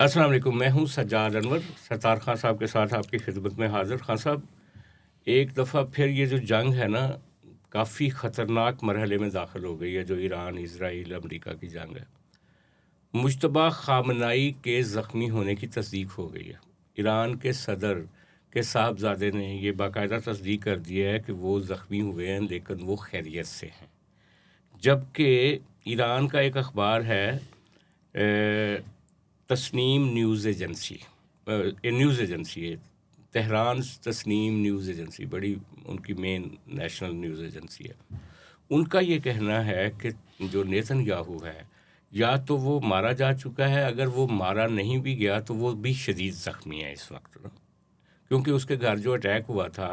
अस्सलाम वालेकुम, मैं हूँ सज्जाद अनवर। सत्तार खान साहब के साथ आपकी खिदमत में हाज़िर। खान साहब, एक दफ़ा फिर ये जो जंग है ना, काफ़ी ख़तरनाक मरहले में दाखिल हो गई है, जो ईरान, इज़राइल, अमेरिका की जंग है। मुज्तबा ख़ामनाई के ज़ख्मी होने की तस्दीक हो गई है। ईरान के सदर के साहबज़ादे ने ये बाकायदा तस्दीक कर दिया है कि वो ज़ख्मी हुए हैं, लेकिन वो खैरियत से हैं। जबकि ईरान का एक अखबार है Tasnim news agency, news agency है तेहरान तस्नीम न्यूज़ एजेंसी, बड़ी उनकी मेन नेशनल न्यूज़ एजेंसी है। उनका ये कहना है कि जो नेतन्याहू है, या तो वो मारा जा चुका है, अगर वो मारा नहीं भी गया तो वो भी शदीद ज़ख्मी है इस वक्त ना, क्योंकि उसके घर जो अटैक हुआ था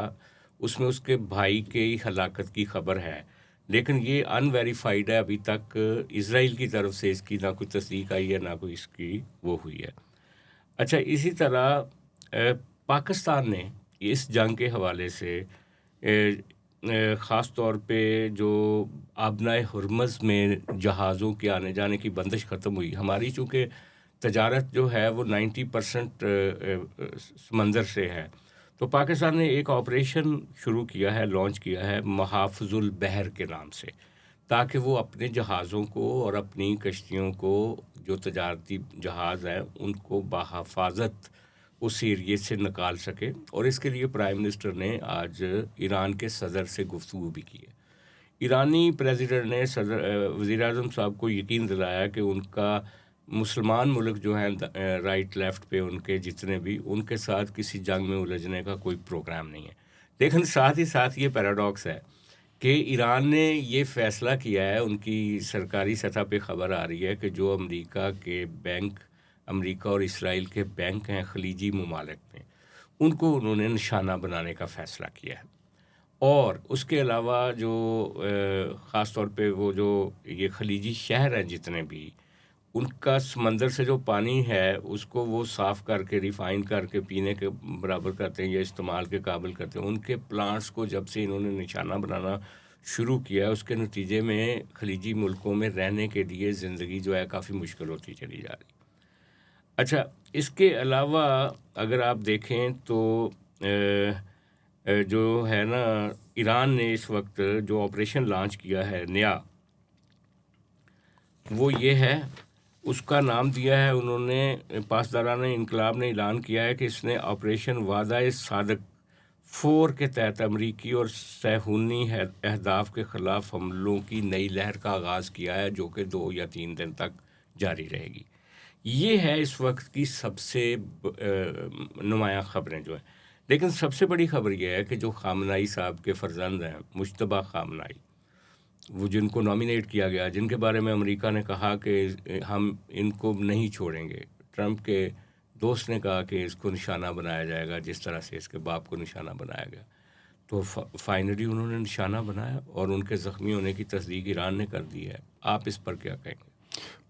उसमें उसके भाई के हलाकत की खबर है, लेकिन ये अनवेरीफाइड है अभी तक। इज़राइल की तरफ से इसकी ना कोई तस्दीक आई है, ना कोई इसकी वो हुई है। अच्छा, इसी तरह पाकिस्तान ने इस जंग के हवाले से ख़ास तौर पे जो आबनाए हुर्मज़ में जहाज़ों के आने जाने की बंदिश ख़त्म हुई, हमारी चूँकि तजारत जो है वो 90% समंदर से है, तो पाकिस्तान ने एक ऑपरेशन शुरू किया है, लॉन्च किया है मुहाफ़िज़ुल बहर के नाम से, ताकि वो अपने जहाज़ों को और अपनी कश्तियों को, जो तजारती जहाज़ हैं, उनको बहिफ़ाज़त उस एरिये से निकाल सके। और इसके लिए प्राइम मिनिस्टर ने आज ईरान के सदर से गुफ्तगू भी की है। ईरानी प्रेसिडेंट ने वज़ीर-ए-आज़म साहब को यकीन दिलाया कि उनका मुसलमान मुल्क जो हैं राइट लेफ़्ट पे उनके जितने भी, उनके साथ किसी जंग में उलझने का कोई प्रोग्राम नहीं है। लेकिन साथ ही साथ ये पैराडॉक्स है कि ईरान ने ये फ़ैसला किया है, उनकी सरकारी सतह पे ख़बर आ रही है कि जो अमेरिका और इसराइल के बैंक हैं ख़लीजी ममालिक में, उनको उन्होंने निशाना बनाने का फ़ैसला किया है। और उसके अलावा जो ख़ास तौर पे वो जो ये ख़लीजी शहर हैं जितने भी, उनका समंदर से जो पानी है उसको वो साफ़ करके रिफ़ाइन करके पीने के बराबर करते हैं या इस्तेमाल के काबिल करते हैं। उनके प्लांट्स को जब से इन्होंने निशाना बनाना शुरू किया है, उसके नतीजे में ख़लीजी मुल्कों में रहने के लिए ज़िंदगी जो है काफ़ी मुश्किल होती चली जा रही। अच्छा, इसके अलावा अगर आप देखें तो जो है ना, ईरान ने इस वक्त जो ऑपरेशन लॉन्च किया है नया, वो ये है, उसका नाम दिया है उन्होंने, पासदारान इनकलाब ने ऐलान किया है कि इसने ऑपरेशन वादा सादक 4 के तहत अमरीकी और सहूनी अहदाफ के ख़िलाफ़ हमलों की नई लहर का आगाज़ किया है, जो कि 2 या 3 दिन तक जारी रहेगी। ये है इस वक्त की सबसे नुमायाँ ख़बरें जो हैं। लेकिन सबसे बड़ी ख़बर यह है कि जो ख़ामनाई साहब के फ़र्जंद हैं, मुज्तबा ख़ामनाई, वो जिनको नॉमिनेट किया गया, जिनके बारे में अमेरिका ने कहा कि हम इनको नहीं छोड़ेंगे, ट्रंप के दोस्त ने कहा कि इसको निशाना बनाया जाएगा जिस तरह से इसके बाप को निशाना बनाया गया, तो फाइनली उन्होंने निशाना बनाया और उनके ज़ख्मी होने की तस्दीक ईरान ने कर दी है। आप इस पर क्या कहेंगे?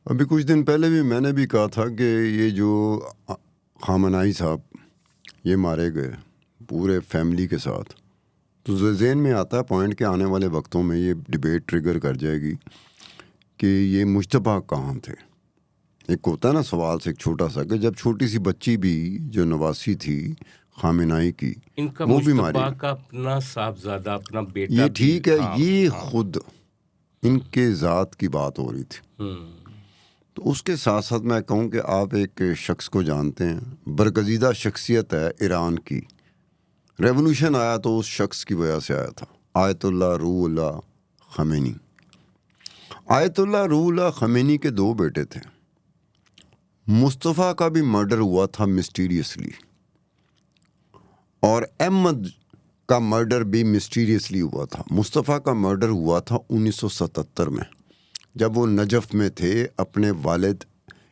अभी कुछ दिन पहले भी मैंने भी कहा था कि ये जो ख़ामनाई साहब ये मारे गए पूरे फैमिली के साथ, तो ज़हन में आता है पॉइंट के आने वाले वक्तों में ये डिबेट ट्रिगर कर जाएगी कि ये मुश्तबा कहाँ थे। एक होता है ना सवाल से एक छोटा सा, कि जब छोटी सी बच्ची भी जो नवासी थी ख़ामनाई की, इनका वो भी मारी। मुश्तबा का अपना साहबजादा, अपना बेटा ये भी, ठीक है, हाँ, ये हाँ। खुद इनके ज़ात की बात हो रही थी। तो उसके साथ साथ मैं कहूँ कि आप एक शख्स को जानते हैं, बरगज़ीदा शख्सियत है ईरान की। रेवोल्यूशन आया तो उस शख्स की वजह से आया था, आयतुल्लाह रूहुल्लाह ख़मेनी। आयतुल्लाह रूहुल्लाह ख़मेनी के 2 बेटे थे। मुस्तफ़ा का भी मर्डर हुआ था मिस्टीरियसली, और अहमद का मर्डर भी मिस्टीरियसली हुआ था। मुस्तफ़ा का मर्डर हुआ था 1977 में, जब वो नजफ़ में थे अपने वालिद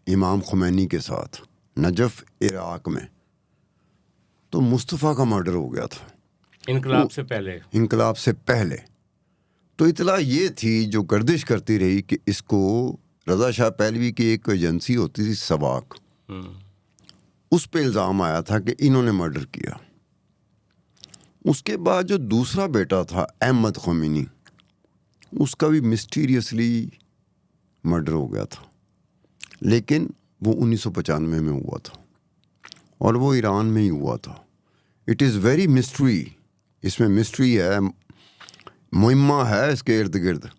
इमाम ख़ुमैनी के साथ, नजफ़ इराक़ में। तो मुस्तफ़ा का मर्डर हो गया था इनकलाब से पहले। इनकलाब से पहले। तो इतला ये थी जो गर्दिश करती रही कि इसको रज़ा शाह पहलवी की एक एजेंसी होती थी सवाक, उस पे इल्ज़ाम आया था कि इन्होंने मर्डर किया। उसके बाद जो दूसरा बेटा था अहमद ख़ुमैनी, उसका भी मिस्टीरियसली मर्डर हो गया था। लेकिन वो 1995 में हुआ था और वो ईरान में ही हुआ था। इट इज़ वेरी मिस्ट्री, इसमें मिस्ट्री है, मुहिम्मा है इसके इर्द गिर्द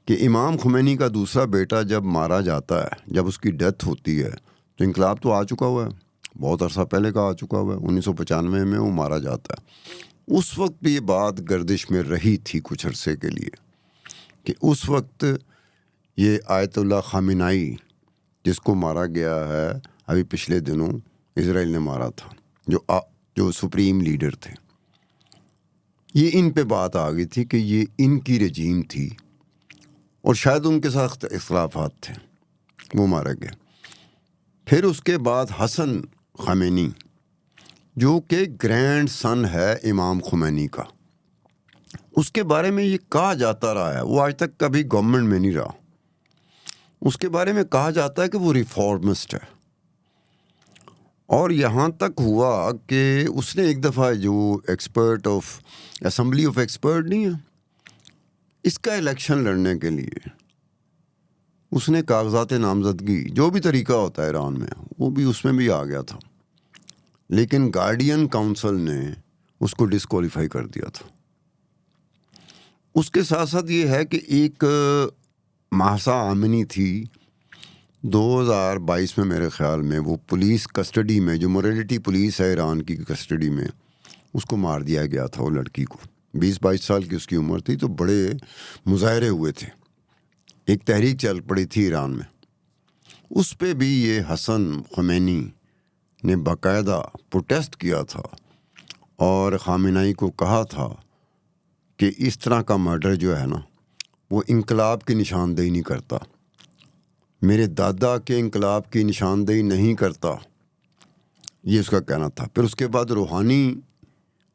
कि इमाम खुमैनी का दूसरा बेटा जब मारा जाता है, जब उसकी डेथ होती है, तो इनकलाब तो आ चुका हुआ है, बहुत अरसा पहले का आ चुका हुआ है, 1995 में वो मारा जाता है। उस वक्त भी ये बात गर्दिश में रही थी कुछ अरसे के लिए कि उस वक्त ये आयतुल्लाह खामेनी जिसको मारा गया है अभी पिछले दिनों इजराइल ने मारा था, जो सुप्रीम लीडर थे, ये इन पे बात आ गई थी कि ये इनकी रजीम थी और शायद उनके साथ इख्तलाफात थे, वो मारा गया। फिर उसके बाद हसन खामेनी जो कि ग्रैंड सन है इमाम खुमैनी का, उसके बारे में ये कहा जाता रहा है, वो आज तक कभी गवर्नमेंट में नहीं रहा, उसके बारे में कहा जाता है कि वो रिफॉर्मिस्ट है। और यहाँ तक हुआ कि उसने एक दफ़ा जो expert of assembly of expert नहीं है, इसका इलेक्शन लड़ने के लिए उसने कागजात नामजदगी, जो भी तरीका होता है ईरान में, वो भी उसमें भी आ गया था, लेकिन गार्डियन काउंसिल ने उसको डिस्क्वालीफाई कर दिया था। उसके साथ साथ ये है कि एक महसा आमिनी थी 2022 में मेरे ख्याल में, वो पुलिस कस्टडी में, जो मोरालिटी पुलिस है ईरान की कस्टडी में, उसको मार दिया गया था। वो लड़की को 20-22 साल की उसकी उम्र थी, तो बड़े मुजाहरे हुए थे, एक तहरीक चल पड़ी थी ईरान में। उस पे भी ये हसन खुमैनी ने बाकायदा प्रोटेस्ट किया था और खामेनी को कहा था कि इस तरह का मर्डर जो है ना, वो इनकलाब की निशानदेही नहीं करता, मेरे दादा के इनकलाब की निशानदेही नहीं करता, ये उसका कहना था। फिर उसके बाद रूहानी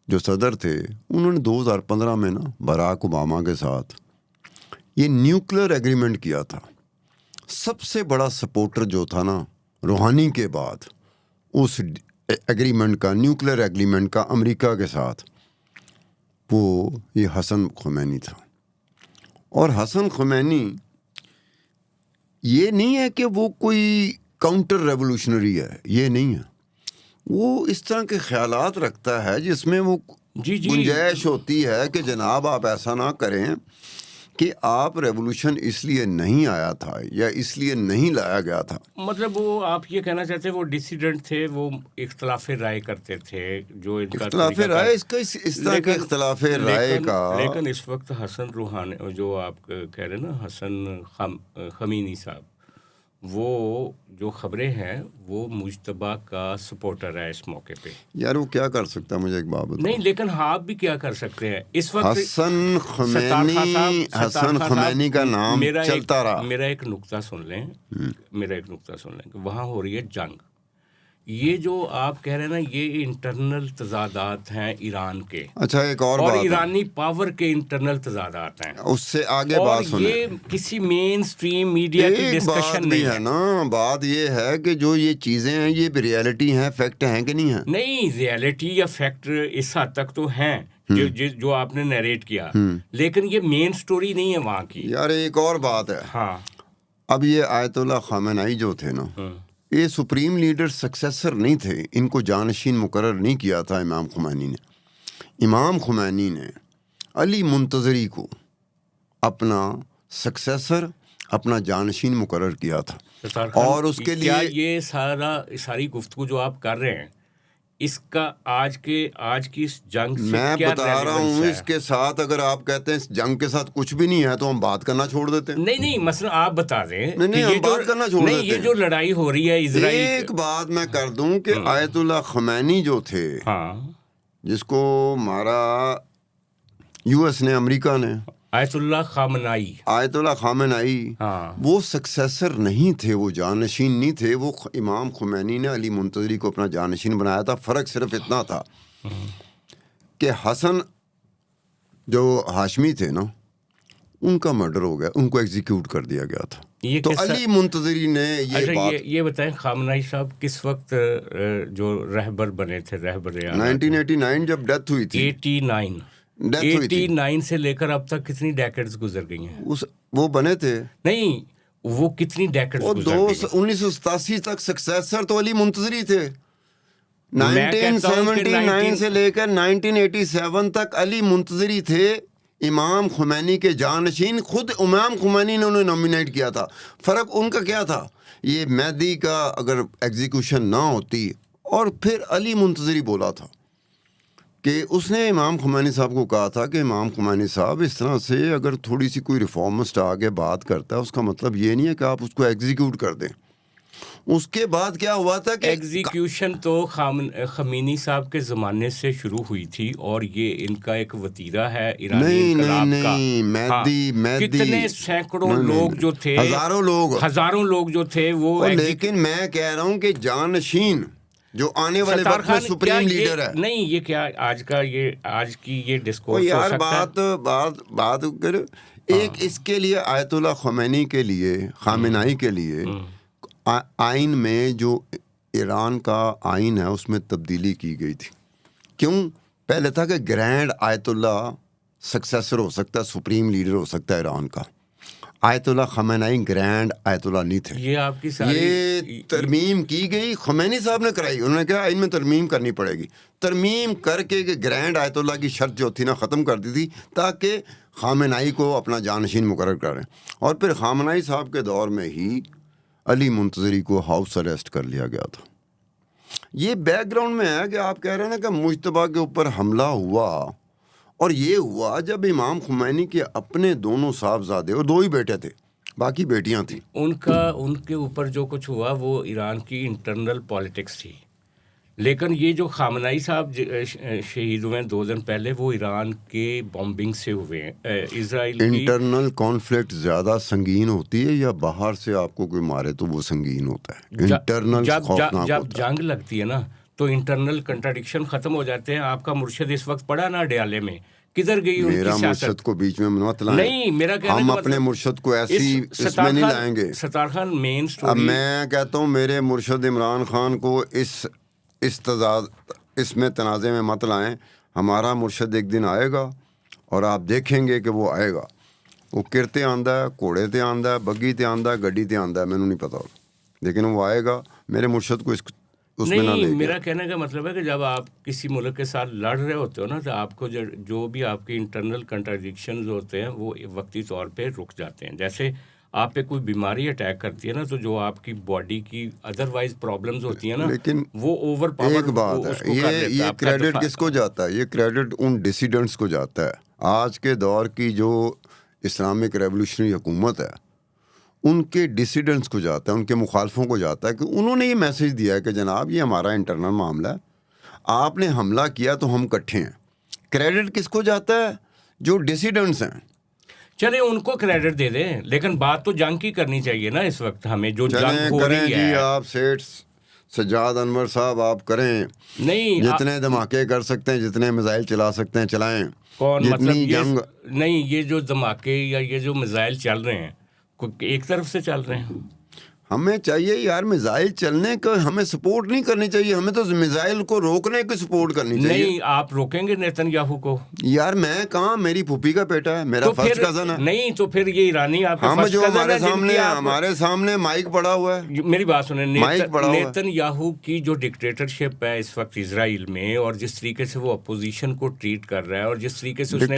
जो सदर थे, उन्होंने 2015 में ना बराक ओबामा के साथ ये न्यूक्लियर एग्रीमेंट किया था। सबसे बड़ा सपोर्टर जो था ना रूहानी के बाद उस एग्रीमेंट का, न्यूक्लियर एग्रीमेंट का अमेरिका के साथ, वो ये हसन खुमैनी था। और हसन खुमैनी ये नहीं है कि वो कोई काउंटर रेवोल्यूशनरी है, ये नहीं है, वो इस तरह के ख्यालात रखता है जिसमें वो गुंजाइश होती है कि जनाब आप ऐसा ना करें कि आप रेवोल्यूशन इसलिए नहीं आया था या इसलिए नहीं लाया गया था। मतलब वो आप ये कहना चाहते हैं वो डिसिडेंट थे, वो इख्तलाफ राय करते थे, जो इनका इख्तलाफ राय, इसका इस तरह के इख्तलाफ राय का। लेकिन इस वक्त हसन रूहानी, जो आप कह रहे हैं ना, हसन खमीनी साहब, वो जो खबरें हैं वो मुज्तबा का सपोर्टर है इस मौके पे। यार वो क्या कर सकता है, मुझे एक बात बताओ। नहीं, लेकिन आप भी क्या कर सकते हैं इस वक्त। हसन खुमैनी का नाम चलता रहा। मेरा एक नुक्ता सुन लें, कि वहाँ हो रही है जंग। ये जो आप कह रहे हैं ना, ये इंटरनल तजादात हैं ईरान के। अच्छा, एक और बात, ईरानी पावर के इंटरनल तजादात हैं। उससे आगे बात सुने, ये किसी मेन स्ट्रीम मीडिया की डिस्कशन नहीं है ना। बात ये है कि जो ये चीजें हैं ये रियलिटी हैं, फैक्ट हैं कि नहीं है? नहीं, रियलिटी या फैक्ट इस हद तक तो हैं जो आपने नरेट किया, लेकिन ये मेन स्टोरी नहीं है वहाँ की। यार एक और बात है। हाँ, अब ये आयतुल्लाह खामेनी जो थे ना, ये सुप्रीम लीडर सक्सेसर नहीं थे, इनको जानशीन मुकर्रर नहीं किया था इमाम खुमैनी ने। इमाम खुमैनी ने अली मुंतज़री को अपना सक्सेसर, अपना जानशीन मुकर्रर किया था। और उसके लिए क्या ये सारी गुफ्तगू जो आप कर रहे हैं, इसका आज की इस जंग से मैं क्या बता रहा हूँ, इसके साथ अगर आप कहते हैं इस जंग के साथ कुछ भी नहीं है तो हम बात करना छोड़ देते हैं। नहीं, मसला आप बता दें। नहीं, हम बात करना छोड़ देते हैं। ये जो लड़ाई हो रही है इजराइल, एक बात मैं कर दूं कि आयतुल्लाह खमैनी जो थे, हाँ, जिसको मारा यूएस ने, अमेरिका ने, आयतुल्लाह खामेनी, हाँ, वो सक्सेसर नहीं थे, वो जानशीन नहीं थे। वो इमाम खुमैनी ने अली मुंतज़री को अपना जानशीन बनाया था। फ़र्क सिर्फ इतना था कि हसन जो हाशमी थे ना, उनका मर्डर हो गया, उनको एग्जीक्यूट कर दिया गया था। तो अली मुंतज़री ने ये बताएं, खामेनी साहब किस वक्त जो रहबर बने थे? 1989 जब डेथ हुई थी। 89 से लेकर अब तक कितनी डेकेड्स गुजर गई हैं? वो बने थे। नहीं, वो कितनी डेकेड्स वो गुजर गई। 1987 तक सक्सेसर तो अली मुंतजरी थे। मैं कहता हूं कि 1979 से लेकर 1987 तक अली मुंतजरी थे, इमाम खुमैनी के जानशीन। खुद इमाम खुमैनी ने उन्हें नॉमिनेट किया था। फ़र्क उनका क्या था, ये मेहदी का अगर एग्जीक्यूशन ना होती, और फिर अली मुंतजरी बोला था कि उसने इमाम खुमैनी साहब को कहा था कि इमाम खुमैनी साहब, इस तरह से अगर थोड़ी सी कोई रिफॉर्मिस्ट आके बात करता है, उसका मतलब ये नहीं है कि आप उसको एग्जीक्यूट कर दें। उसके बाद क्या हुआ था कि एग्जीक्यूशन तो खमीनी साहब के ज़माने से शुरू हुई थी, और ये इनका एक वतीरा है ईरानी नहीं इनकलाब का। नहीं, मेहदी कितने सैकड़ों नहीं, लोग नहीं, जो थे, हजारों लोग जो थे वो लेकिन मैं कह रहा हूं कि जानशीन जो आने वाले सत्तार वक्त में खान सुप्रीम लीडर है। नहीं, ये क्या आज की ये डिस्कोर्स हो यार सकता है? बात कर, एक इसके लिए आयतुल्लाह ख़ुमैनी के लिए, खामेनाई के लिए आइन में जो ईरान का आइन है उसमें तब्दीली की गई थी। क्यों? पहले था कि ग्रैंड आयतुल्लाह सक्सेसर हो सकता है, सुप्रीम लीडर हो सकता है ईरान का। आयतुल्लाह खमेनी ग्रैंड आयतुल्लाह नहीं थे। ये आपकी सारी ये तरमीम की गई, खमेनी साहब ने कराई। उन्होंने कहा इनमें तरमीम करनी पड़ेगी। तरमीम करके कि ग्रैंड आयतुल्लाह की शर्त जो थी ना ख़त्म कर दी थी, ताकि खामेनी को अपना जानशीन मुकर्रर करें। और फिर खामेनी साहब के दौर में ही अली मुंतजरी को हाउस अरेस्ट कर लिया गया था। ये बैकग्राउंड में है कि आप कह रहे हैं ना कि मुश्तबा के ऊपर हमला हुआ, और ये हुआ जब इमाम खुमैनी के अपने दोनों साहबजादे और दो ही बेटे थे, बाकी बेटियां थी। उनके ऊपर जो कुछ हुआ वो ईरान की इंटरनल पॉलिटिक्स थी। लेकिन ये जो खामनाई साहब शहीद हुए 2 दिन पहले, वो ईरान के बॉम्बिंग से हुए हैं। इजराइल की इंटरनल कॉन्फ्लिक्ट ज़्यादा संगीन होती है या बाहर से आपको कोई मारे तो वो संगीन होता है? इंटरनल खौफनाक जब होता है। जंग लगती है ना तो इंटरनल कंट्राडिक्शन ख़त्म हो जाते हैं। आपका मुर्शद इस वक्त पड़ा ना अडयाले में, किधर गई उनकी मेरा सियासत? मुर्शद को बीच में मत लाएं। नहीं, मेरा कहना हम का अपने मतलब मुर्शद को ऐसी इसमें नहीं लाएंगे। सत्तार खान मेन अब स्टोरी। मैं कहता हूँ मेरे मुर्शद इमरान खान को इसमें तनाज़े में मत लाएं। हमारा मुर्शद एक दिन आएगा और आप देखेंगे कि वो आएगा। वो किरते आंदा है, घोड़े ते आंदा है, बग्गी ते आंदा है, गड्डी ते आंदा है, मैनू नहीं पता, लेकिन वो आएगा। मेरे मुर्शद को उसमें ना नहीं, ले मेरा कहने का मतलब है कि जब आप किसी मुल्क के साथ लड़ रहे होते हो ना, तो आपको जो भी आपके इंटरनल कंट्राडिक्शंस होते हैं वो वक्ती तौर पे रुक जाते हैं। जैसे आप पे कोई बीमारी अटैक करती है ना, तो जो आपकी बॉडी की अदरवाइज प्रॉब्लम्स होती हैं ना, लेकिन वो ओवर पावर एक बात है, ये क्रेडिट किसको जाता है? ये क्रेडिट उन डिसिडेंट्स को जाता है। आज के दौर की जो इस्लामिक रेवोल्यूशनरी हुकूमत है, उनके डिसिडेंट्स को जाता है, उनके मुखालफों को जाता है कि उन्होंने ये मैसेज दिया है कि जनाब ये हमारा इंटरनल मामला है, आपने हमला किया तो हम इकट्ठे हैं। क्रेडिट किसको जाता है? जो डिसिडेंट्स हैं। चले उनको क्रेडिट दे दें, लेकिन बात तो जंग की करनी चाहिए ना इस वक्त हमें, जो जंग हो करें रही जी। है। आप सेठ सज्जाद अनवर साहब, आप करें, नहीं, जितने धमाके कर सकते हैं, जितने मिसाइल चला सकते हैं चलाएं। कौन मतलब जितनी जंग नहीं, ये जो धमाके या ये जो मिसाइल चल रहे हैं एक तरफ से चल रहे हैं। हमें चाहिए यार मिसाइल चलने का, हमें सपोर्ट नहीं करनी चाहिए, हमें तो मिसाइल को रोकने की सपोर्ट करनी चाहिए। नहीं, आप रोकेंगे नेतन्याहू को? यार मैं कहाँ, मेरी फूफी का बेटा है, मेरा फर्स्ट कजन है। नहीं तो फिर ये ईरानी आपका हम फर्स्ट जो कजन है, हमारे सामने माइक पड़ा हुआ है। मेरी बात सुने, नेतन्याहू की जो डिक्टेटरशिप है इस वक्त इजराइल में, और जिस तरीके से वो अपोजिशन को ट्रीट कर रहा है, और जिस तरीके से उसने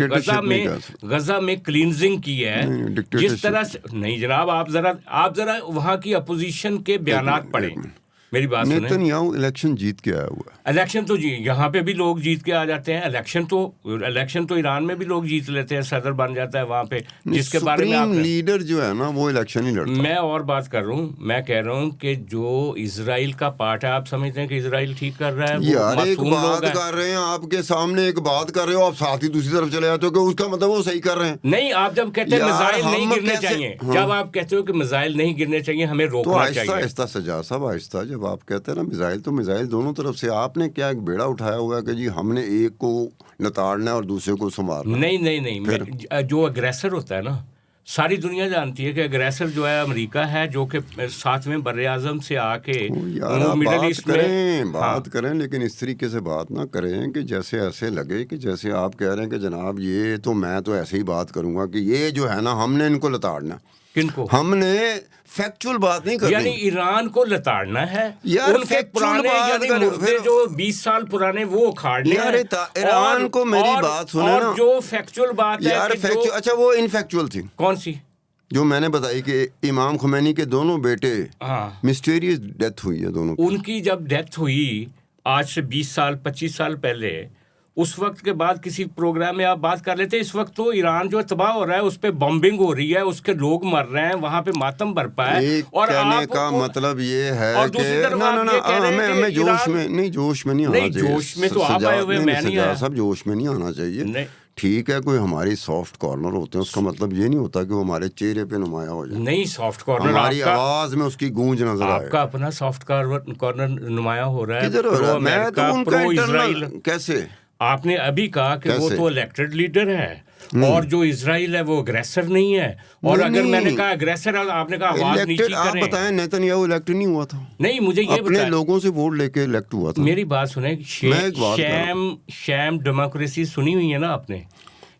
गजा में क्लींजिंग की है, जिस तरह से, नहीं जनाब, आप जरा वहाँ की अपोजिशन के बयानात पढ़ें। मेरी बात सुने, नेतन्याहू इलेक्शन जीत के आया हुआ है। इलेक्शन तो यहाँ पे भी लोग जीत के आ जाते हैं। इलेक्शन तो ईरान में भी लोग जीत लेते हैं, सदर बन जाता है वहाँ पे, जिसके बारे में आप लीडर जो है ना वो इलेक्शन ही लड़ता है। मैं और बात कर रहा हूँ, मैं कह रहा हूँ कि जो इजराइल का पार्ट है, आप समझते हैं कि इजराइल ठीक कर रहा है? यार एक बात कर रहे हैं आपके सामने, एक बात कर रहे हो, आप साथ ही दूसरी तरफ चले जाते हो कि उसका मतलब वो सही कर रहे हैं। नहीं, आप जब कहते हैं मिसाइल नहीं गिरने चाहिए, जब आप कहते हो कि मिसाइल नहीं गिरने चाहिए, हमें रोकना चाहिए, आहिस्ता सजा साहब, आहिस्ता। जब आप कहते हैं ना मिसाइल, तो मिसाइल दोनों तरफ से। आपने क्या एक बेड़ा उठाया हुआ है कि जी हमने एक को नताड़ना है और दूसरे को संभालना? नहीं, जो अग्रेसर होता है ना, सारी दुनिया जानती है कि अग्रेसर जो है अमेरिका है, जो कि साथ में बर्रे-आज़म से आके मिडिल ईस्ट में बात करें, लेकिन इस तरीके से बात ना करें कि जैसे ऐसे लगे कि जैसे आप कह रहे हैं कि जनाब ये तो मैं तो ऐसे ही बात करूंगा कि ये जो है ना हमने इनको लताड़ना। किनको? हमने फैक्चुअल बात नहीं करनी, यानी ईरान को लताड़ना है यार, उनके factual पुराने बात यानी कर, मुर्दे फिर जो 20 साल पुराने वो उखाड़ने यार, हैं। ईरान को मेरी बात सुने और ना जो फैक्चुअल बात है यार, कि फैक्चुअल, अच्छा वो इनफैक्चुअल थी कौन सी जो मैंने बताई कि इमाम खुमैनी के दोनों बेटे हाँ मिस्टीरियस डेथ हुई है दोनों की। उनकी जब डेथ हुई आज से 20 साल 25 साल पहले, उस वक्त के बाद किसी प्रोग्राम में आप बात कर लेते। इस वक्त तो ईरान जो तबाह हो रहा है, उस पे बॉम्बिंग हो रही है, उसके लोग मर रहे हैं, वहां पे मातम बरपा है। एक और कहने का मतलब ये है और कि दूसरी तरफ ना आप ना ये ना कह रहे हैं कि हमें जोश ईरान- में नहीं, जोश में नहीं आना नहीं, चाहिए। जोश में तो आप आए हुए, मैं नहीं आया। सब जोश में नहीं आना चाहिए। नहीं। ठीक है, कोई हमारी सॉफ्ट कॉर्नर होते हैं, उसका मतलब ये नहीं होता कि वो हमारे चेहरे पे नुमाया हो जाए। नहीं, सॉफ्ट कॉर्नर हमारी आपका, आवाज में उसकी गूंज नजर आए। आपका अपना सॉफ्ट कॉर्नर नुमाया हो रहा है। किधर हो रहा है? मैं तो अमेरिका, उनका प्रो इंटरनल इजराइल। कैसे? आपने अभी कहा कि वो कैसे? तो इलेक्टेड लीडर है और जो इजराइल है वो अग्रेसर नहीं है। और नहीं, अगर नहीं। मैंने कहा अग्रेसर है, आपने कहा आवाज इलेक्टेड, नीची आप करें। बताएं, नेतन्याहू इलेक्ट नहीं हुआ था? नहीं, मुझे ये अपने बताएं, लोगों से वोट लेके इलेक्ट हुआ था। मेरी बात सुने। मैं एक बात कर रहा हूं। शैम डेमोक्रेसी सुनी हुई है ना आपने?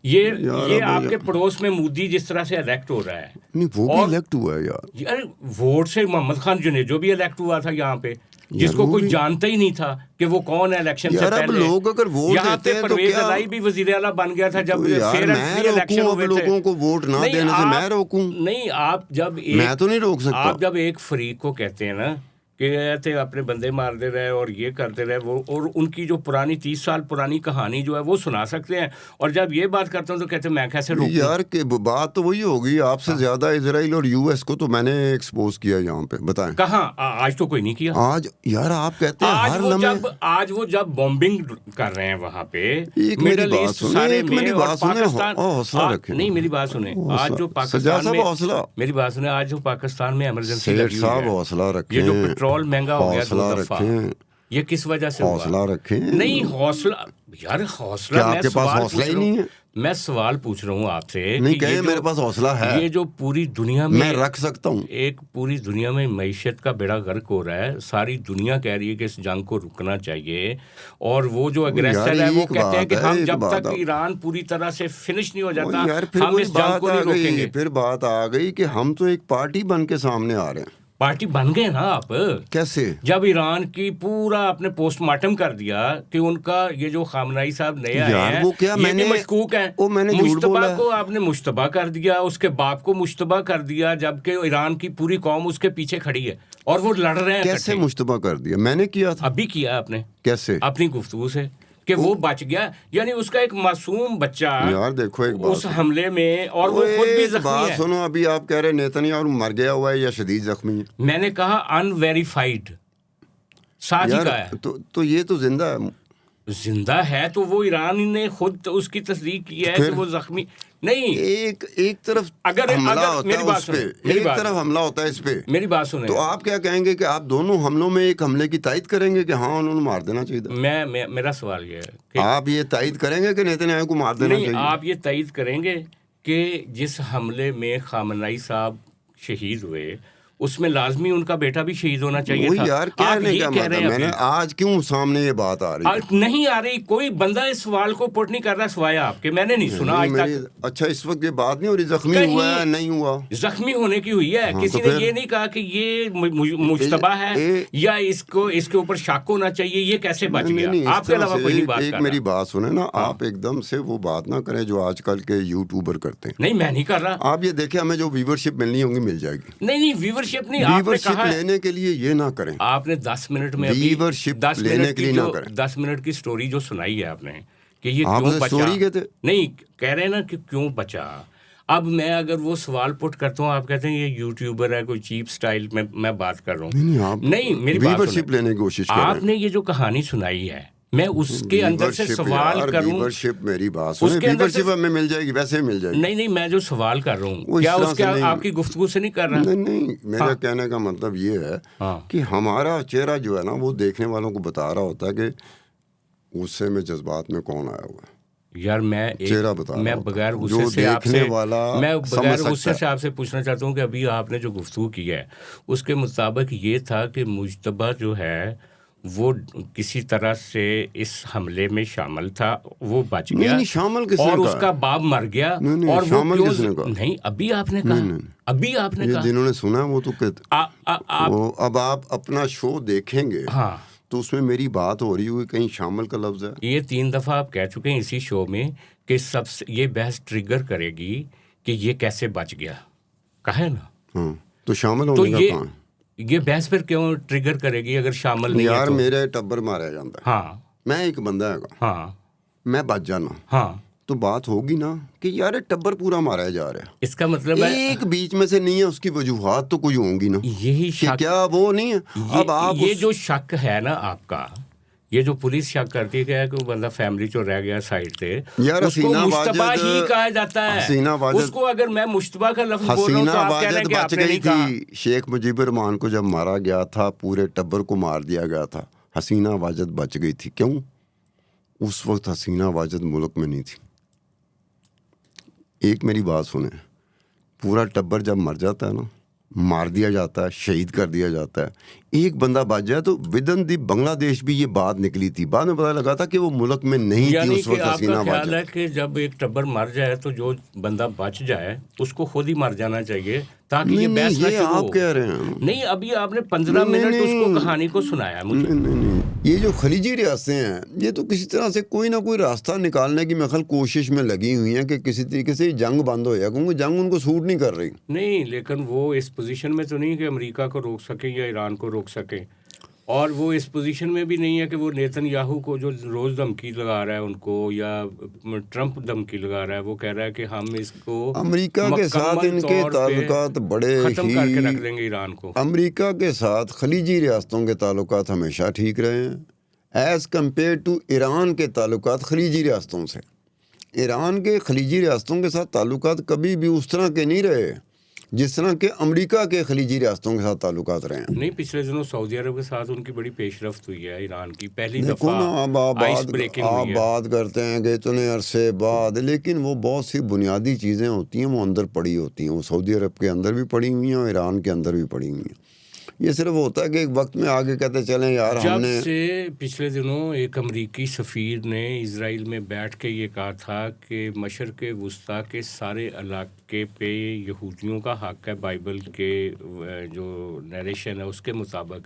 ये यार, आपके पड़ोस में मोदी जिस तरह से इलेक्ट हो रहा है, नहीं, वो भी और- इलेक्ट हुआ है यार। यार वोट से मोहम्मद खान जुनेजो भी इलेक्ट हुआ था यहाँ पे, जिसको वो कोई भी- जानता ही नहीं था कि वो कौन है इलेक्शन से यार, अब पहले। लोग अगर वोट यहाँ देते पे हैं तो परवेज क्या? इलाही भी वजीर आला बन गया था जब तो यार, फेयर एंड मैं फ्री इलेक्शन रोकूं हुए अब थे। लोगों को वोट ना नहीं, देने से? आप- मैं रोकूं? नहीं, आप जब मैं तो नहीं रोक सकता। आप जब एक फ्रीक को कहते हैं ना कि थे अपने बंदे मार दे रहे और ये करते रहे वो, और उनकी जो पुरानी 30 साल पुरानी कहानी जो है वो सुना सकते हैं, और जब ये बात करते हैं तो कहते हैं मैं कैसे रोकूं? यार के बात तो वही होगी, आपसे ज्यादा इजराइल और यूएस को तो मैंने एक्सपोज किया यहाँ पे। बताएं कहाँ? आज तो कोई नहीं किया। आज यार, आप कहते हैं आज हर वो लम्हे। जब आज वो जब बॉम्बिंग कर रहे हैं वहां पे एक मेरी मिडल बात ईस्ट सुने, सारे एक में, मेरी और बात सुने, पाकिस्तान हौसला रखें। नहीं, मेरी बात सुने। आज जो सजा पाकिस्तान साहब में हौसला, मेरी बात सुने, आज जो पाकिस्तान में इमरजेंसी सेठ लगी हुई साहब है, हौसला रखें। ये जो पेट्रोल महंगा हो गया 2 हौसला दफा, रखें, ये किस वजह से हुआ? हौसला रखें। नहीं, हौसला यार, हौसला। क्या मैं आपके पास सवाल हौसला पूछ ही रहा हूं- नहीं है? मैं सवाल पूछ रहा हूँ आपसे नहीं कि कहे ये मेरे जो- पास हौसला है, ये जो पूरी दुनिया में मैं रख सकता हूँ। एक पूरी दुनिया में मईशत का बेड़ा गर्क हो रहा है, सारी दुनिया कह रही है कि इस जंग को रुकना चाहिए, और वो जो अग्रेसर है वो एक कहते हैं कि बात है, हम एक जब बात तक है। ईरान पूरी तरह से फिनिश नहीं हो जाता, यार, फिर हम वही इस जंग बात को आ नहीं गई, रोकेंगे। फिर बात आ गई कि हम तो एक पार्टी बन के सामने आ रहे हैं। पार्टी बन गए ना आप। कैसे? जब ईरान की पूरा आपने पोस्टमार्टम कर दिया कि उनका ये जो खामनाई साहब नए आए यार, हैं वो क्या ये मैंने- भी मशकूक हैं, वो मैंने झूठ मुश्तबा बोला है। को आपने मुश्तबा कर दिया, उसके बाप को मुश्तबा कर दिया, जबकि ईरान की पूरी कौम उसके पीछे खड़ी है और वो लड़ रहे हैं। कैसे इकट्ठे। मुश्तबा कर दिया? मैंने किया था। अभी किया आपने कैसे? अपनी गुफ्तगू से कि वो बच गया, यानी उसका एक मासूम बच्चा यार देखो, एक बात उस हमले में, और वो खुद भी एक जख्मी बात है। सुनो, अभी आप कह रहे नेतन्याहू मर गया हुआ है या शदीद जख्मी है। मैंने कहा अनवेरीफाइड, साथ ही कहा है। यार तो ये तो जिंदा है। जिंदा है तो वो ईरान ने खुद तो उसकी तस्दीक की है कि फिर? वो जख्मी नहीं। एक तरफ अगर हमला होता मेरी है बात उस पे, सुने, मेरी एक बात तरफ हमला होता है इस पे, मेरी बात सुने। तो आप क्या कहेंगे कि आप दोनों हमलों में एक हमले की तायद करेंगे कि हाँ उन्होंने मार देना चाहिए था? मेरा सवाल ये है कि आप ये तायद करेंगे कि नेतन्याहू को मार देना नहीं, चाहिए? आप ये तईद करेंगे कि जिस हमले में खामनाई साहब शहीद हुए उसमें लाजमी उनका बेटा भी शहीद होना चाहिए वही था। यार, आप कहने ये का कह रहे मतलब हैं मैंने अभी। आज क्यों सामने ये बात आ रही है? नहीं आ रही, कोई बंदा इस सवाल को पुट नहीं कर रहा सिवाय आपके। मैंने नहीं सुना आज तक। अच्छा, इस वक्त ये बात नहीं हो रही जख्मी कहीं- हुआ है नहीं हुआ? जख्मी होने की हुई है। हाँ, किसी तो ने फिर? ये नहीं कहा कि ये मुश्तबा है या इसके ऊपर शक होना चाहिए, ये कैसे बच नहीं, गया? नहीं, इस आपके तरह अलावा से कोई नहीं एक- बात एक कर मेरी रहा। बात सुने ना, आप एकदम से वो बात ना करें जो आजकल के यूट्यूबर करते हैं। नहीं, मैं नहीं कर रहा। आप ये देखें, हमें जो व्यूवरशिप मिलनी होगी मिल जाएगी। नहीं, व्यूवरशिप नहीं, आपने व्यूवरशिप कहा लेने के लिए ये ना करें। आपने 10 मिनट में अभी व्यूवरशिप 10 लेने मिनट के की लिए ना जो करें। 10 मिनट की स्टोरी जो सुनाई है आपने कि ये आप क्यों उसे बचा, स्टोरी कहते? नहीं कह रहे हैं ना कि क्यों बचा। अब मैं अगर वो सवाल पुट करता हूँ, आप कहते हैं ये यूट्यूबर है, कोई चीप स्टाइल में मैं बात कर रहा हूँ। नहीं, मेरी बात व्यूवरशिप सुने। लेने की कोशिश कर रहे हैं। आपने ये जो कहानी सुनाई है, मैं उसके अंदर से व्यूवरशिप सवाल यार, करूं। व्यूवरशिप मेरी बात सुने, उसके अंदर से- व्यूवरशिप हमें मिल जाएगी, वैसे ही मिल जाएगी। नहीं, मैं जो सवाल कर रहा वो हूँ इस क्या तरह उसके से नहीं- आपकी गुफ्तगू से नहीं कर रहा। नहीं, मेरा हाँ। कहने का मतलब ये है हाँ। कि हमारा चेहरा जो है ना, वो देखने वालों को बता रहा होता है कि गुस्से में जज्बात में कौन आया हुआ है। यार चेहरा बता रहा मैं होता बगैर है। गुस्से जो से आपसे देखने वाला मैं समझ बगैर सकता गुस्से है। से आपसे पूछना चाहता हूँ कि अभी आपने जो गुफ्तगू की है उसके मुताबिक ये था कि मुज्तबा जो है वो किसी तरह से इस हमले में शामिल था, वो बच नहीं गया नहीं, शामिल किसने और कहा? उसका बाप मर गया। नहीं नहीं, और वो शामिल क्यों किसने कहा? नहीं, अभी आपने नहीं कहा, नहीं, अभी आपने ये कहा जिन्होंने सुना है वो तो कहते आप। वो अब आप अपना शो देखेंगे हाँ, तो उसमें मेरी बात हो रही हुई, कहीं शामिल का लफ्ज है? ये 3 दफ़ा आप कह चुके हैं इसी शो में कि सबसे ये बहस ट्रिगर करेगी कि ये कैसे बच गया, कहा है ना। हाँ, तो शामिल तो होने का कहाँ है? ये बहस फिर क्यों ट्रिगर करेगी अगर शामिल नहीं है यार तो? मेरे टब्बर मारा जाता है, हाँ मैं एक बंदा है, हाँ मैं बच जाना, हाँ, तो बात होगी ना कि यार ये टब्बर पूरा मारा जा रहा है, इसका मतलब है एक बीच में से नहीं है, उसकी वजूहात तो कोई होंगी ना यही कि शक, क्या वो नहीं है। अब आप ये जो शक है ना आपका, ये जो पुलिस शक करती है कि वो बंदा फैमिली जो रह गया साइड से, यार उसको हसीना मुश्तबा वाजिद, ही कहा जाता है। हसीना वाजिद, उसको अगर मैं मुश्तबा का लफ्ज बोल रहा हूँ तो हसीना आप कह रहे हैं वाजिद कि बच आपने गई नहीं कहा। थी। शेख मुजीबुर रहमान को जब मारा गया था, पूरे टब्बर को मार दिया गया था, हसीना वाजिद बच गई थी। क्यों? उस वक्त हसीना वाजिद मुल्क में नहीं थी। एक मेरी बात सुने, पूरा टब्बर जब मर जाता है ना, मार दिया जाता है, शहीद कर दिया जाता है, एक बंदा बच जाए, तो विदन दी बांग्लादेश भी ये बात निकली थी। बाद में पता लगा था कि वो मुल्क में नहीं थी यानी उस कि वक्त आपका हसीना ख्याल वाजिद। है कि जब एक टब्बर मर जाए तो जो बंदा बच जाए उसको खुद ही मर जाना चाहिए ताकि नहीं ये नहीं, बहस ना ये शुरू आप हो। कह रहे हैं। नहीं, अभी आपने 15 नहीं नहीं मिनट उसको नहीं, कहानी को सुनाया मुझे। नहीं नहीं नहीं, ये जो खलीजी रियासतें हैं, ये तो किसी तरह से कोई ना कोई रास्ता निकालने की मेरे ख्याल कोशिश में लगी हुई हैं कि किसी तरीके से जंग बंद हो जाए, क्योंकि जंग उनको सूट नहीं कर रही। नहीं, लेकिन वो इस पोजीशन में तो नहीं कि अमेरिका को रोक सके या ईरान को रोक सके, और वो इस पोजीशन में भी नहीं है कि वो नेतन्याहू को जो रोज़ धमकी लगा रहा है उनको, या ट्रंप धमकी लगा रहा है, वो कह रहा है कि हम इसको अमेरिका के साथ मुकम्मल इनके तौर पे ताल्लुकात बड़े ख़त्म करके रख ही, देंगे ईरान को। अमेरिका के साथ खलीजी रियासतों के ताल्लुकात हमेशा ठीक रहे हैं एज़ कम्पेयर टू ईरान के ताल्लुकात खलीजी रियासतों से। ईरान के खलीजी रियासतों के साथ ताल्लुकात कभी भी उस तरह के नहीं रहे जिस तरह के अमेरिका के खलीजी रियासतों के साथ ताल्लुकात रहे हैं। नहीं, पिछले दिनों सऊदी अरब के साथ उनकी बड़ी पेशरफ्त हुई है, ईरान की पहली देखो ना, अब दफ़ा आइस ब्रेकिंग हुई आप है। बात करते हैं कि इतने अरसे बाद, लेकिन वो बहुत सी बुनियादी चीज़ें होती हैं वो अंदर पड़ी होती हैं, वो सऊदी अरब के अंदर भी पड़ी हुई हैं और ईरान के अंदर भी पड़ी हुई हैं। ये सिर्फ होता है कि एक वक्त में आगे कहते चलें यार जब हमने, से पिछले दिनों एक अमरीकी सफ़ीर ने इज़राइल में बैठ के ये कहा था कि मशरक़ वस्ता के सारे इलाके पे यहूदियों का हक़ है बाइबल के जो नरेशन है उसके मुताबिक,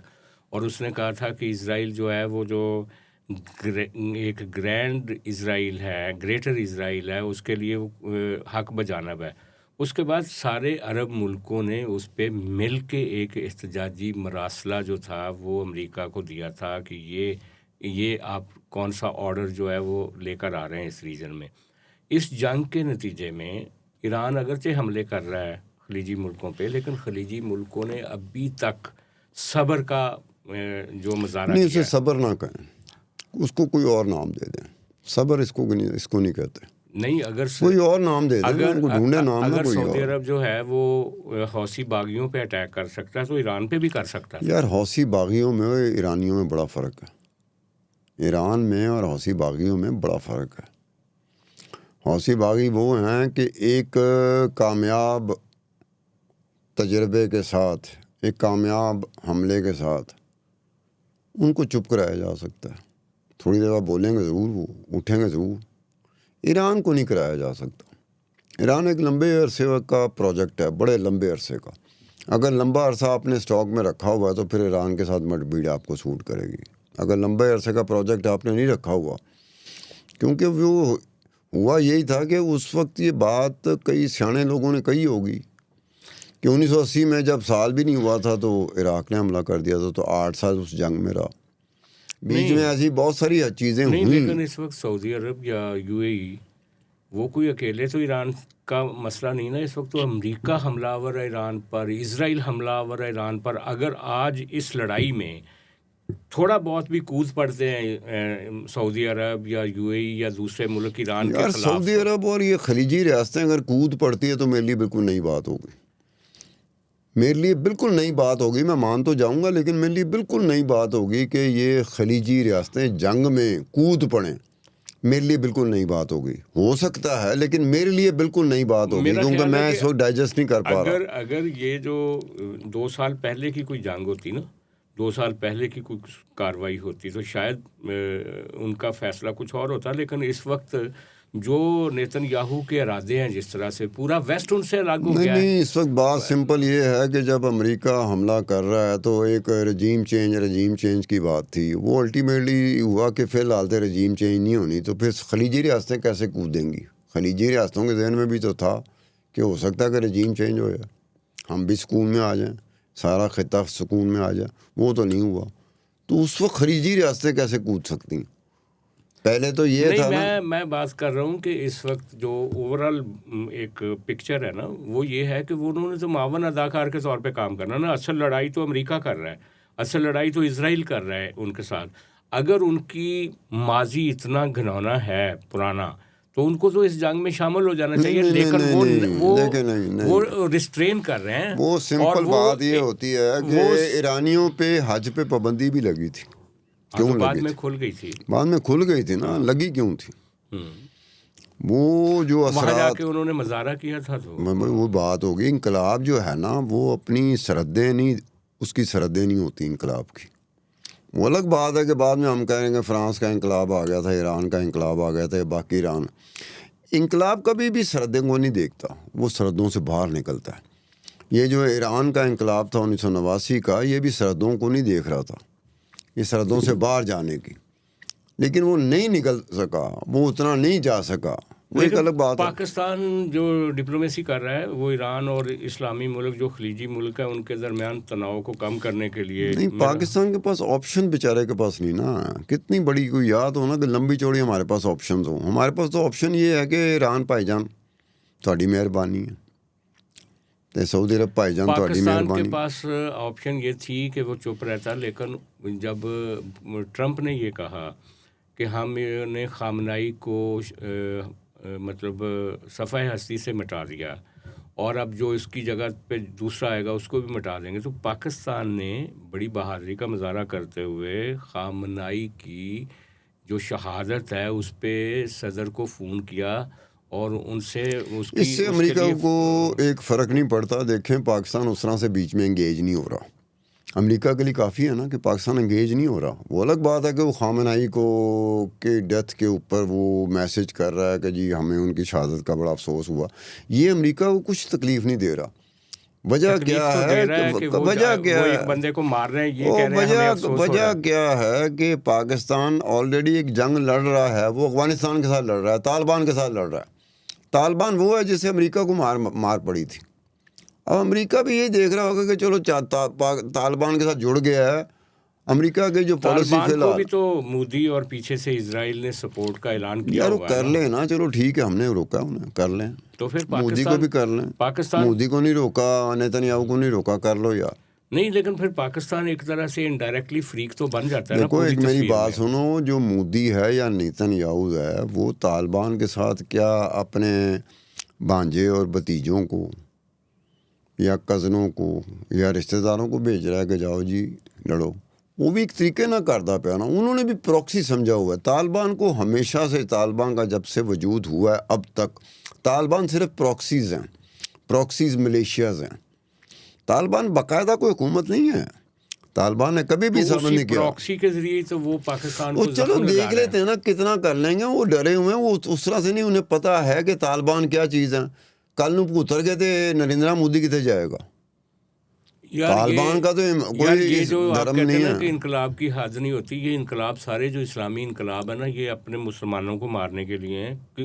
और उसने कहा था कि इज़राइल जो है वो जो एक ग्रैंड इज़राइल है, ग्रेटर इज़राइल है, उसके लिए वो हक़ बजानब है। उसके बाद सारे अरब मुल्कों ने उस पर मिल के एक एहतजाजी मरासला जो था वो अमेरिका को दिया था कि ये आप कौन सा ऑर्डर जो है वो लेकर आ रहे हैं इस रीजन में। इस जंग के नतीजे में ईरान अगरचे हमले कर रहा है खलीजी मुल्कों पे, लेकिन खलीजी मुल्कों ने अभी तक सब्र का जो मुजाहरा नहीं किया उसे सब्र ना कहें, उसको कोई और नाम दे दें। सब्र इसको नहीं कहते, नहीं, अगर कोई और नाम दे दें, उनको ढूंढे नाम ना अगर कोई सऊदी और। अरब जो है वो हौसी बागियों पे अटैक कर सकता है तो ईरान पे भी कर सकता है। यार हौसी बागियों में और ईरानियों में बड़ा फ़र्क है। ईरान में और हौसी बागियों में बड़ा फ़र्क है। हौसी बागी वो हैं कि एक कामयाब तजर्बे के साथ, एक कामयाब हमले के साथ उनको चुप कराया जा सकता है। थोड़ी देर बाद बोलेंगे ज़रूर, वो उठेंगे ज़रूर। ईरान को नहीं कराया जा सकता। ईरान एक लंबे अरसे का प्रोजेक्ट है, बड़े लंबे अरसे का। अगर लंबा अरसा आपने स्टॉक में रखा हुआ है तो फिर ईरान के साथ मटभीड़ आपको सूट करेगी। अगर लंबे अरसे का प्रोजेक्ट आपने नहीं रखा हुआ, क्योंकि वो हुआ यही था कि उस वक्त ये बात कई सियाने लोगों ने कही होगी कि 1980 में जब साल भी नहीं हुआ था तो इराक ने हमला कर दिया था, तो 8 साल उस जंग में रहा। बीच में ऐसी बहुत सारी चीज़ें नहीं, हुई। लेकिन इस वक्त सऊदी अरब या यूएई वो कोई अकेले तो ईरान का मसला नहीं ना। इस वक्त तो अमेरिका हमलावर है ईरान पर, इज़राइल हमलावर है ईरान पर। अगर आज इस लड़ाई में थोड़ा बहुत भी कूद पड़ते हैं सऊदी अरब या यूएई या दूसरे मुल्क ईरान के यार खिलाफ, सऊदी अरब और ये खलीजी रियासतें अगर कूद पड़ती है तो मेरे लिए बिल्कुल नई बात होगी। मेरे लिए बिल्कुल नई बात होगी। मैं मान तो जाऊंगा, लेकिन मेरे लिए बिल्कुल नई बात होगी कि ये खलीजी रियासतें जंग में कूद पड़ें। मेरे लिए बिल्कुल नई बात होगी। हो सकता है, लेकिन मेरे लिए बिल्कुल नई बात होगी, क्योंकि मैं इस वक्त डाइजेस्ट नहीं कर पा रहा। अगर ये जो 2 साल पहले की कोई जंग होती ना, 2 साल पहले की कुछ कार्रवाई होती तो शायद उनका फ़ैसला कुछ और होता, लेकिन इस वक्त जो नेतन्याहू के इरादे हैं, जिस तरह से पूरा वेस्ट उनसे अलग हो नहीं गया है। नहीं, इस वक्त बात सिंपल ये है कि जब अमेरिका हमला कर रहा है तो एक रजीम चेंज की बात थी, वो अल्टीमेटली हुआ कि फ़िलहाल तो रजीम चेंज नहीं होनी, तो फिर खलीजी रियासतें कैसे कूदेंगी? खलीजी रियासतों के जहन में भी तो था कि हो सकता है कि रजीम चेंज हो जाए, हम भी सुकून में आ जाएं, सारा खिता सुकून में आ जाए। वो तो नहीं हुआ, तो उस वक्त खलीजी रियासतें कैसे कूद सकती? पहले तो ये नहीं, था ना। मैं बात कर रहा हूँ कि इस वक्त जो ओवरऑल एक पिक्चर है ना, वो ये है कि वो उन्होंने तो मावन अदाकार के तौर पे काम करना ना। असल लड़ाई तो अमेरिका कर रहा है, असल लड़ाई तो इजराइल कर रहा है उनके साथ। अगर उनकी माजी इतना घिनौना है पुराना, तो उनको तो इस जंग में शामिल हो जाना नहीं चाहिए, नहीं नहीं लेकिन नहीं नहीं, लेकिन नहीं नहीं, वो रिस्ट्रेन कर रहे हैं। वो और सिंपल बात ये होती है कि वो ईरानियों पे हज पे पाबंदी भी लगी थी। हाँ, तो क्यों बाद लगी में थी? खुल गई थी। बाद में खुल गई थी ना, लगी क्यों थी? हम्म। वो जो वहाँ असरात, जाके उन्होंने मजारा किया था, तो वो बात होगी। इनकलाब जो है ना, वो अपनी सरहदें नहीं, उसकी सरहदें नहीं होती इनकलाब की। वो अलग बात है कि बाद में हम कहेंगे फ्रांस का इनकलाब आ गया था, ईरान का इनकलाब आ गया था, बाकी ईरान। इनकलाब कभी भी सरहदें को नहीं देखता, वो सरहदों से बाहर निकलता है। ये जो ईरान का इनकलाब था 1989 का, ये भी सरहदों को नहीं देख रहा था, ये सरहदों से बाहर जाने की, लेकिन वो नहीं निकल सका, वो उतना नहीं जा सका, वो एक लेकिन अलग बात है। पाकिस्तान जो डिप्लोमेसी कर रहा है, वो ईरान और इस्लामी मुल्क जो खलीजी मुल्क है उनके दरमियान तनाव को कम करने के लिए नहीं, पाकिस्तान के पास ऑप्शन बेचारे के पास नहीं ना। कितनी बड़ी कोई याद हो ना कि लंबी चौड़ी हमारे पास ऑप्शन हो, हमारे पास तो ऑप्शन ये है कि ईरान भाईजान थोड़ी मेहरबानी है, तो सऊदी अरब भाईजान थोड़ी पाकिस्तान के मेहरबानी। पास ऑप्शन ये थी कि वो चुप रहता, लेकिन जब ट्रंप ने ये कहा कि हमने खामनाई को मतलब सफ़ाए हस्ती से मिटा दिया और अब जो इसकी जगह पे दूसरा आएगा उसको भी मिटा देंगे, तो पाकिस्तान ने बड़ी बहादुरी का मुजाहरा करते हुए खामनाई की जो शहादत है उस पर सदर को फ़ोन किया और उनसे उसकी इससे उसके अमेरिका लिए को एक फ़र्क नहीं पड़ता। देखें, पाकिस्तान उस तरह से बीच में इंगेज नहीं हो रहा। अमेरिका के लिए काफ़ी है ना कि पाकिस्तान इंगेज नहीं हो रहा। वो अलग बात है कि वो खामनाई को के डेथ के ऊपर वो मैसेज कर रहा है कि जी हमें उनकी शहादत का बड़ा अफसोस हुआ। ये अमेरिका को कुछ तकलीफ़ नहीं दे रहा। वजह तकलीफ क्या तो दे है रहा है कि वजह क्या वो है? एक बंदे को मार रहे हैं, ये वो कह रहे हैं हमें वजह अफसोस हो रहा वजह है। क्या है कि पाकिस्तान ऑलरेडी एक जंग लड़ रहा है, वो अफगानिस्तान के साथ लड़ रहा है, तालिबान के साथ लड़ रहा है। तालिबान वो है जिसे अमेरिका को मार पड़ी थी। अब अमेरिका भी यही देख रहा होगा कि चलो तालिबान के साथ जुड़ गया है। अमेरिका की जो पॉलिसी तालिबान को फिलहाल, भी तो मोदी और पीछे से इजराइल ने सपोर्ट का ऐलान किया यार वो हुआ है कर ना। लें ना, चलो ठीक है, हमने रोका उन्हें, कर लें। तो फिर मोदी को भी कर लें, पाकिस्तान मोदी को नहीं रोका, नेतन्याहू को नहीं रोका, कर लो यार। नहीं, लेकिन फिर पाकिस्तान एक तरह से इनडायरेक्टली फ्रीक तो बन जाता है ना देखो, पूरी एक मेरी तस्वीर बात में। सुनो, जो मोदी है या नेतन्याहू है, वो तालिबान के साथ क्या अपने भांजे और भतीजों को या कज़नों को या रिश्तेदारों को भेज रहा है कि जाओ जी लड़ो? वो भी एक तरीके ना करता पाया ना, उन्होंने भी प्रॉक्सी समझा हुआ है। तालिबान को हमेशा से, तालिबान का जब से वजूद हुआ है अब तक, तालिबान सिर्फ प्रॉक्सीज़ हैं, प्रॉक्सीज़ मिलिशियाज़ हैं। तालिबान बाकायदा कोई हुकूमत नहीं है। तालिबान ने कभी भी तो साबित उसी नहीं किया। प्रॉक्सी के जरिए तो वो पाकिस्तान वो को चलो जख्म लगा देख रहे लेते हैं ना कितना कर लेंगे। वो डरे हुए हैं, वो उस तरह से नहीं, उन्हें पता है कि तालिबान क्या चीज़ है। कल नूं उतर गए थे नरेंद्र मोदी कितने जाएगा? यार तालिबान का तो यार कोई ये जो आप धर्म कहते नहीं हैं ना कि है। इनकलाब की हद नहीं होती, ये इनकलाब सारे जो इस्लामी इनकलाब है ना, ये अपने मुसलमानों को मारने के लिए हैं कि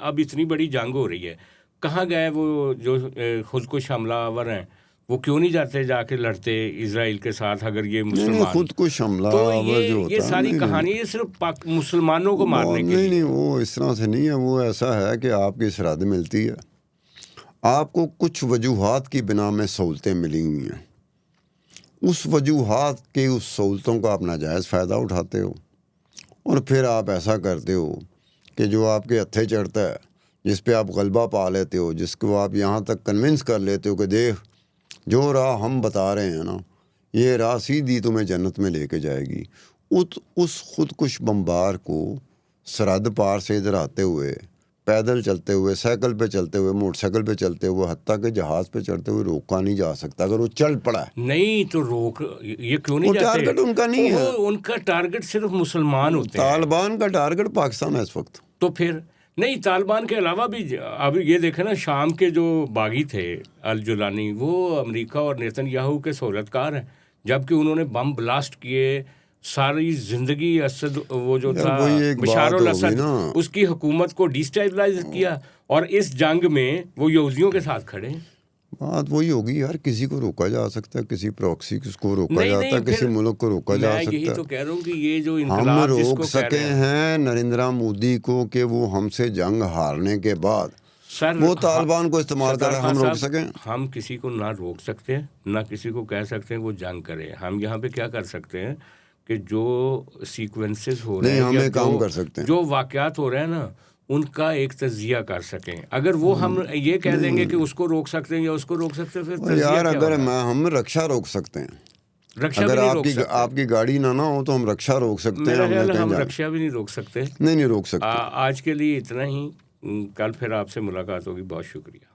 अब इतनी बड़ी जंग हो रही है। कहाँ गए वो जो खुदकुश हमलावर हैं? वो क्यों नहीं जाते जाके लड़ते इजराइल के साथ अगर ये नहीं नहीं, मुसलमान? खुद को हमला तो आवर जो ये होता है, सारी नहीं नहीं कहानी ये सिर्फ मुसलमानों को मारने के नहीं लिए नहीं, है। वो इस तरह से नहीं है। वो ऐसा है कि आपकी सरहद मिलती है, आपको कुछ वजूहात की बिना में सहूलतें मिली हुई हैं, उस वजूहात के उस सहूलतों का आप नाजायज़ फ़ायदा उठाते हो और फिर आप ऐसा करते हो कि जो आपके हत्थे चढ़ता है, जिस पे आप गलबा पा लेते हो, जिसको आप यहाँ तक कन्विंस कर लेते हो कि देख जो राह हम बता रहे हैं ना, ये राह सीधी तुम्हें जन्नत में लेके जाएगी। उस खुदकुश बम्बार को सरहद पार से इधर आते हुए पैदल चलते हुए, साइकिल पे चलते हुए, मोटरसाइकिल पे चलते हुए, हत्ता के जहाज पे चढ़ते हुए रोका नहीं जा सकता अगर वो चल पड़ा है। नहीं तो रोक ये क्यों नहीं वो जाते? टारगेट उनका नहीं है। उनका टारगेट सिर्फ मुसलमान होते हैं। तालिबान का टारगेट पाकिस्तान है इस वक्त। तो फिर नहीं, तालिबान के अलावा भी अब ये देखें ना, शाम के जो बागी थे अल जुलानी, वो अमेरिका और नेतन्याहू के सहूलतकार हैं, जबकि उन्होंने बम ब्लास्ट किए। सारी जिंदगी असद वो जो था बशार अल असद, उसकी हुकूमत को डिस्टेबलाइज किया, और इस जंग में वो यहूदियों के साथ खड़े। बात वही होगी यार, किसी को रोका जा सकता है, किसी प्रॉक्सी को रोका जाता है, किसी मुल्क को रोका जा सकता है। यही तो कह रहा हूँ कि ये जो हम इनकलाब रोक सके हैं नरेंद्र मोदी को कि वो हमसे जंग हारने के बाद सर वो तालिबान को इस्तेमाल करें, हम रोक सकें? हम किसी को ना रोक सकते हैं, ना किसी को कह सकते हैं वो जंग करे। हम यहाँ पे क्या कर सकते हैं कि जो सीक्वेंसेस हो रहे हैं, हम एक काम कर सकते हैं, जो वाकयात हो रहे हैं ना, उनका एक तजिया कर सकें। अगर वो हम ये कह देंगे कि उसको रोक सकते हैं या उसको रोक सकते हैं, फिर यार अगर हम रक्षा रोक सकते हैं, अगर आपकी गाड़ी ना हो तो हम रक्षा रोक सकते हैं। हम रक्षा भी नहीं रोक सकते। नहीं रोक सकते। आज के लिए इतना ही, कल फिर आपसे मुलाकात होगी। बहुत शुक्रिया।